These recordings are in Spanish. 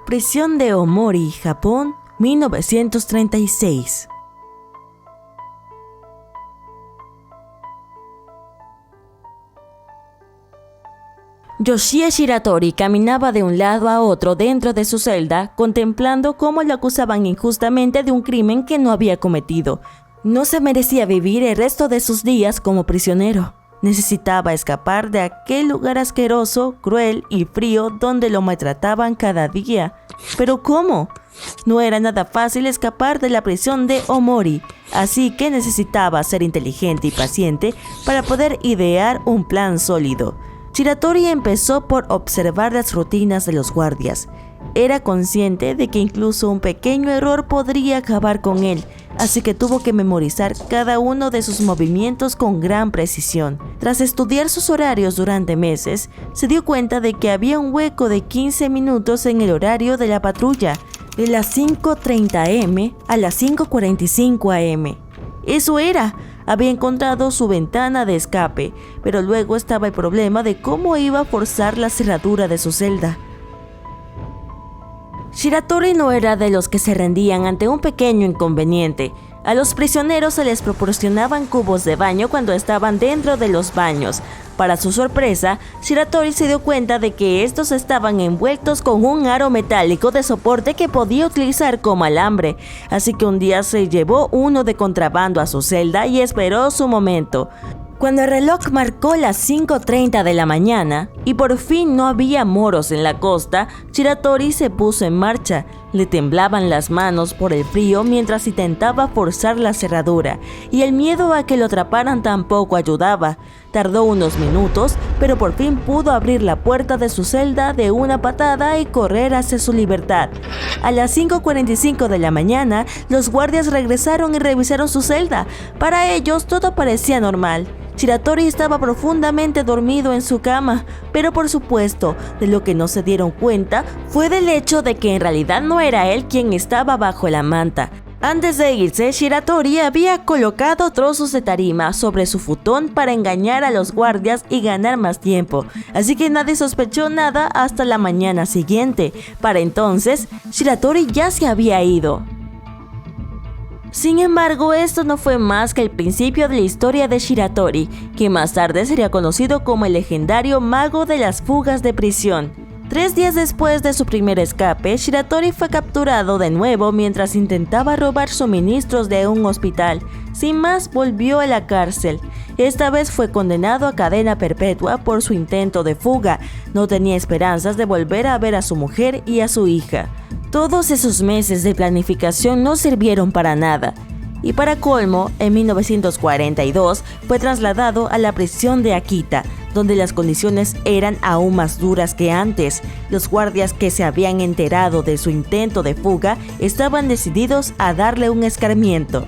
Prisión de Omori, Japón, 1936. Yoshie Shiratori caminaba de un lado a otro dentro de su celda, contemplando cómo lo acusaban injustamente de un crimen que no había cometido. No se merecía vivir el resto de sus días como prisionero. Necesitaba escapar de aquel lugar asqueroso, cruel y frío donde lo maltrataban cada día. ¿Pero cómo? No era nada fácil escapar de la prisión de Omori, así que necesitaba ser inteligente y paciente para poder idear un plan sólido. Shiratori empezó por observar las rutinas de los guardias. Era consciente de que incluso un pequeño error podría acabar con él, así que tuvo que memorizar cada uno de sus movimientos con gran precisión. Tras estudiar sus horarios durante meses, se dio cuenta de que había un hueco de 15 minutos en el horario de la patrulla, de las 5:30 am a las 5:45 am. Eso era. Había encontrado su ventana de escape, pero luego estaba el problema de cómo iba a forzar la cerradura de su celda. Shiratori no era de los que se rendían ante un pequeño inconveniente. A los prisioneros se les proporcionaban cubos de baño cuando estaban dentro de los baños. Para su sorpresa, Shiratori se dio cuenta de que estos estaban envueltos con un aro metálico de soporte que podía utilizar como alambre, así que un día se llevó uno de contrabando a su celda y esperó su momento. Cuando el reloj marcó las 5:30 de la mañana y por fin no había moros en la costa, Shiratori se puso en marcha. Le temblaban las manos por el frío mientras intentaba forzar la cerradura, y el miedo a que lo atraparan tampoco ayudaba. Tardó unos minutos, pero por fin pudo abrir la puerta de su celda de una patada y correr hacia su libertad. A las 5:45 de la mañana, los guardias regresaron y revisaron su celda. Para ellos todo parecía normal. Shiratori estaba profundamente dormido en su cama, pero por supuesto, de lo que no se dieron cuenta fue del hecho de que en realidad no era él quien estaba bajo la manta. Antes de irse, Shiratori había colocado trozos de tarima sobre su futón para engañar a los guardias y ganar más tiempo, así que nadie sospechó nada hasta la mañana siguiente. Para entonces, Shiratori ya se había ido. Sin embargo, esto no fue más que el principio de la historia de Shiratori, que más tarde sería conocido como el legendario mago de las fugas de prisión. 3 días después de su primer escape, Shiratori fue capturado de nuevo mientras intentaba robar suministros de un hospital. Sin más, volvió a la cárcel. Esta vez fue condenado a cadena perpetua por su intento de fuga. No tenía esperanzas de volver a ver a su mujer y a su hija. Todos esos meses de planificación no sirvieron para nada. Y para colmo, en 1942 fue trasladado a la prisión de Akita, donde las condiciones eran aún más duras que antes. Los guardias que se habían enterado de su intento de fuga estaban decididos a darle un escarmiento.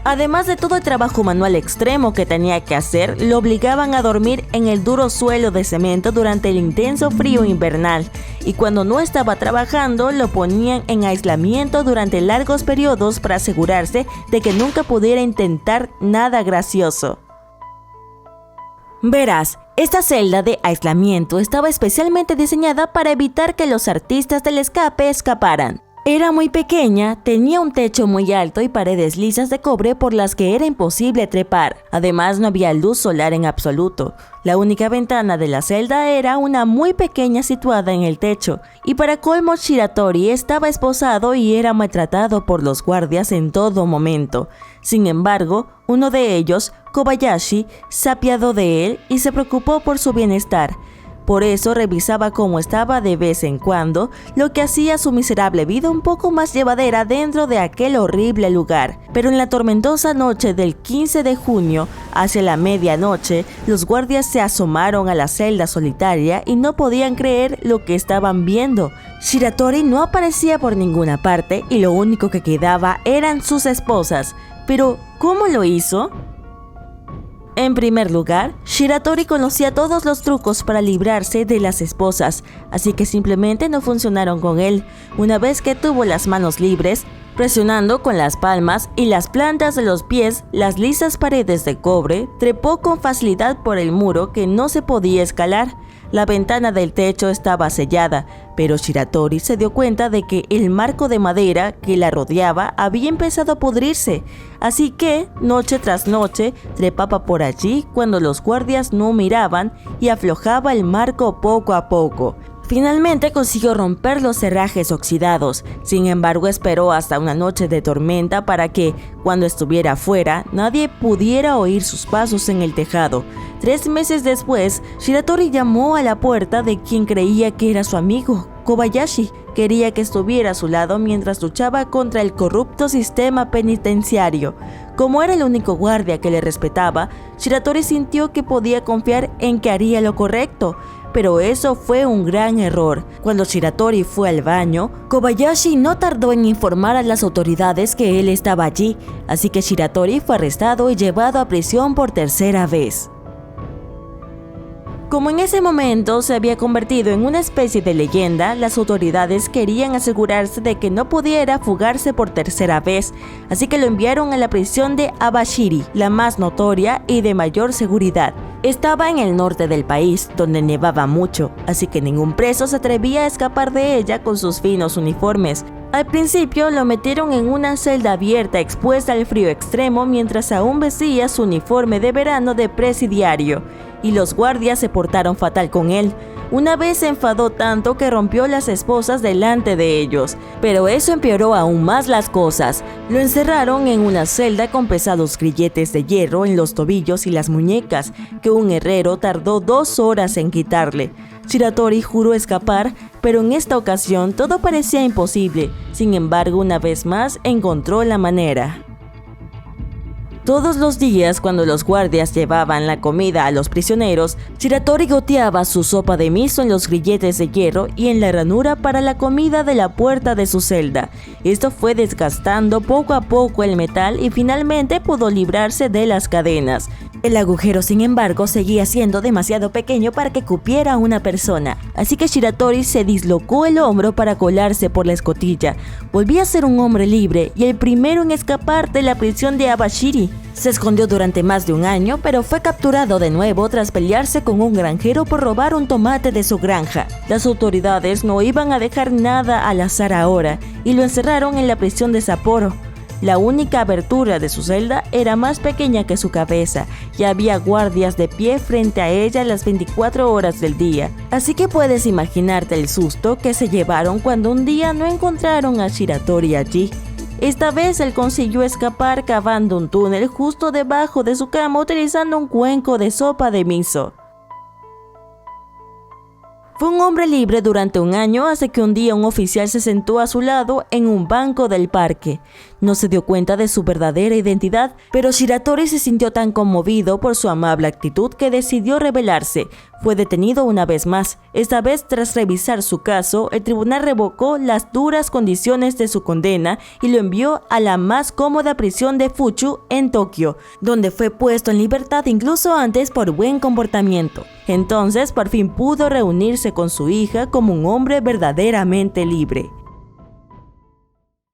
Además de todo el trabajo manual extremo que tenía que hacer, lo obligaban a dormir en el duro suelo de cemento durante el intenso frío invernal, y cuando no estaba trabajando, lo ponían en aislamiento durante largos periodos para asegurarse de que nunca pudiera intentar nada gracioso. Verás, esta celda de aislamiento estaba especialmente diseñada para evitar que los artistas del escape escaparan. Era muy pequeña, tenía un techo muy alto y paredes lisas de cobre por las que era imposible trepar. Además, no había luz solar en absoluto. La única ventana de la celda era una muy pequeña situada en el techo. Y para colmo, Shiratori estaba esposado y era maltratado por los guardias en todo momento. Sin embargo, uno de ellos, Kobayashi, se apiadó de él y se preocupó por su bienestar. Por eso revisaba cómo estaba de vez en cuando, lo que hacía su miserable vida un poco más llevadera dentro de aquel horrible lugar. Pero en la tormentosa noche del 15 de junio, hacia la medianoche, los guardias se asomaron a la celda solitaria y no podían creer lo que estaban viendo. Shiratori no aparecía por ninguna parte y lo único que quedaba eran sus esposas. Pero, ¿cómo lo hizo? En primer lugar, Shiratori conocía todos los trucos para librarse de las esposas, así que simplemente no funcionaron con él. Una vez que tuvo las manos libres, presionando con las palmas y las plantas de los pies las lisas paredes de cobre, trepó con facilidad por el muro que no se podía escalar. La ventana del techo estaba sellada, pero Shiratori se dio cuenta de que el marco de madera que la rodeaba había empezado a pudrirse, así que, noche tras noche, trepaba por allí cuando los guardias no miraban y aflojaba el marco poco a poco. Finalmente consiguió romper los herrajes oxidados, sin embargo esperó hasta una noche de tormenta para que, cuando estuviera afuera, nadie pudiera oír sus pasos en el tejado. 3 meses después, Shiratori llamó a la puerta de quien creía que era su amigo, Kobayashi. Quería que estuviera a su lado mientras luchaba contra el corrupto sistema penitenciario. Como era el único guardia que le respetaba, Shiratori sintió que podía confiar en que haría lo correcto. Pero eso fue un gran error. Cuando Shiratori fue al baño, Kobayashi no tardó en informar a las autoridades que él estaba allí, así que Shiratori fue arrestado y llevado a prisión por 3ª vez. Como en ese momento se había convertido en una especie de leyenda, las autoridades querían asegurarse de que no pudiera fugarse por 3ª vez, así que lo enviaron a la prisión de Abashiri, la más notoria y de mayor seguridad. Estaba en el norte del país, donde nevaba mucho, así que ningún preso se atrevía a escapar de ella con sus finos uniformes. Al principio lo metieron en una celda abierta expuesta al frío extremo mientras aún vestía su uniforme de verano de presidiario, y los guardias se portaron fatal con él. Una vez se enfadó tanto que rompió las esposas delante de ellos, pero eso empeoró aún más las cosas. Lo encerraron en una celda con pesados grilletes de hierro en los tobillos y las muñecas, que un herrero tardó 2 horas en quitarle. Shiratori juró escapar, pero en esta ocasión todo parecía imposible. Sin embargo, una vez más encontró la manera. Todos los días, cuando los guardias llevaban la comida a los prisioneros, Shiratori goteaba su sopa de miso en los grilletes de hierro y en la ranura para la comida de la puerta de su celda. Esto fue desgastando poco a poco el metal y finalmente pudo librarse de las cadenas. El agujero, sin embargo, seguía siendo demasiado pequeño para que cupiera a una persona, así que Shiratori se dislocó el hombro para colarse por la escotilla. Volvía a ser un hombre libre y el primero en escapar de la prisión de Abashiri. Se escondió durante más de un año, pero fue capturado de nuevo tras pelearse con un granjero por robar un tomate de su granja. Las autoridades no iban a dejar nada al azar ahora y lo encerraron en la prisión de Sapporo. La única abertura de su celda era más pequeña que su cabeza y había guardias de pie frente a ella las 24 horas del día. Así que puedes imaginarte el susto que se llevaron cuando un día no encontraron a Shiratori allí. Esta vez él consiguió escapar cavando un túnel justo debajo de su cama utilizando un cuenco de sopa de miso. Fue un hombre libre durante un año hasta que un día un oficial se sentó a su lado en un banco del parque. No se dio cuenta de su verdadera identidad, pero Shiratori se sintió tan conmovido por su amable actitud que decidió rebelarse. Fue detenido una vez más. Esta vez, tras revisar su caso, el tribunal revocó las duras condiciones de su condena y lo envió a la más cómoda prisión de Fuchu en Tokio, donde fue puesto en libertad incluso antes por buen comportamiento. Entonces, por fin pudo reunirse con su hija como un hombre verdaderamente libre.